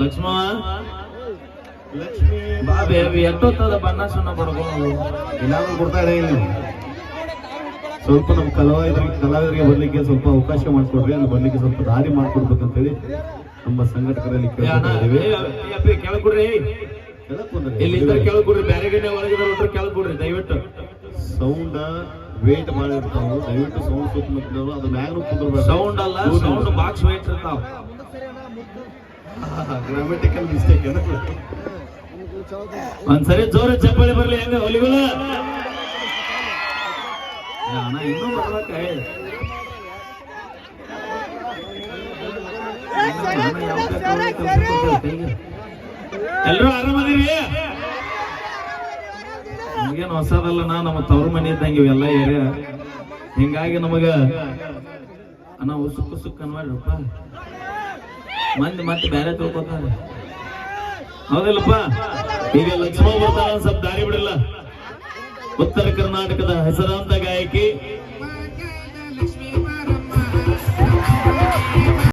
ಲಕ್ಷ್ಮವ ಲಕ್ಷ್ಮಿ ಬಾ ಬೇಬಿ ಎಷ್ಟೊತ್ತದ ಬಣ್ಣ ಸಣ್ಣ ಪಡ್ಕೊಂಡು ಇಲ್ಲಾದ್ರೂ ಕೊಡ್ತಾಳೆ ಇಲ್ಲಿ ಸ್ವಲ್ಪ ನಮ್ಮ ಕಲಾವಿದರಿಗೆ ಬರ್ಲಿಕ್ಕೆ ಸ್ವಲ್ಪ ಅವಕಾಶ ಮಾಡಿಕೊಡ್ರಿ, ಅಲ್ಲಿ ಬರ್ಲಿಕ್ಕೆ ಸ್ವಲ್ಪ ದಾರಿ ಮಾಡ್ಕೊಡ್ಬೇಕಂತೇಳಿ ನಮ್ಮ ಸಂಘಟಕರಲ್ಲಿ ಕೆಳಕೊಡ್ರಿ, ಇಲ್ಲಿ ಕೆಳಕೊಡ್ರಿ, ಬ್ಯಾರೆ ಗಣ್ಯ ಒಳಗಿದ್ರೆ ಕೆಳಕೊಡ್ರಿ ದಯವಿಟ್ಟು. ಸೌಂಡ್ ವೇಟ್ ಮಾಡಿರ್ತಾವ, ದಯವಿಟ್ಟು ಸೌಂಡ್ ಸುತ್ತಮುತ್ತಲು ಅದು ಮ್ಯಾಗ್ನು ಕುಂದ್ರಬೇಕು. ಸೌಂಡ್ ಅಲ್ಲ, ಸೌಂಡ್ ಬಾಕ್ಸ್ ವೇಟ್ ಇರ್ತಾವ. ಗ್ರಾಮೆಟಿಕಲ್ ಮಿಸ್ಟೇಕ್ ಒಂದ್ಸರಿ ಜೋರ ಚಪ್ಪಾಳಿ ಬರ್ಲಿ ಹೆಂಗ ಹೊಲಿಗುಲ ಅಣ್ಣ ಇನ್ನೂ ಬರ್ಬೇಕ. ಎಲ್ರು ಆರಾಮದಿರಿ? ನಮಗೇನು ಹೊಸದಲ್ಲ, ನಮ್ಮ ತವ್ರ ಮನೆ ಇದ್ದಂಗೆ ಇವೆಲ್ಲ ಏರಿಯಾ. ಹಿಂಗಾಗಿ ನಮಗ ಅಣ್ಣ ಉಸುಕ್ ಉಸುಕ್ ಅನ್ವಾಡ್ರಪ್ಪ, ಮಂದಿ ಮತ್ತೆ ಬೇರೆ ತಿಳ್ಕೊತಾರೆ, ಹೌದಿಲ್ಲಪ್ಪ? ಈಗ ಲಕ್ಷ್ಮಣ ಬರ್ತಾಳ, ಸ್ವಲ್ಪ ದಾರಿ ಬಿಡಲ್ಲ. ಉತ್ತರ ಕರ್ನಾಟಕದ ಹೆಸರಾಂತ ಗಾಯಕಿ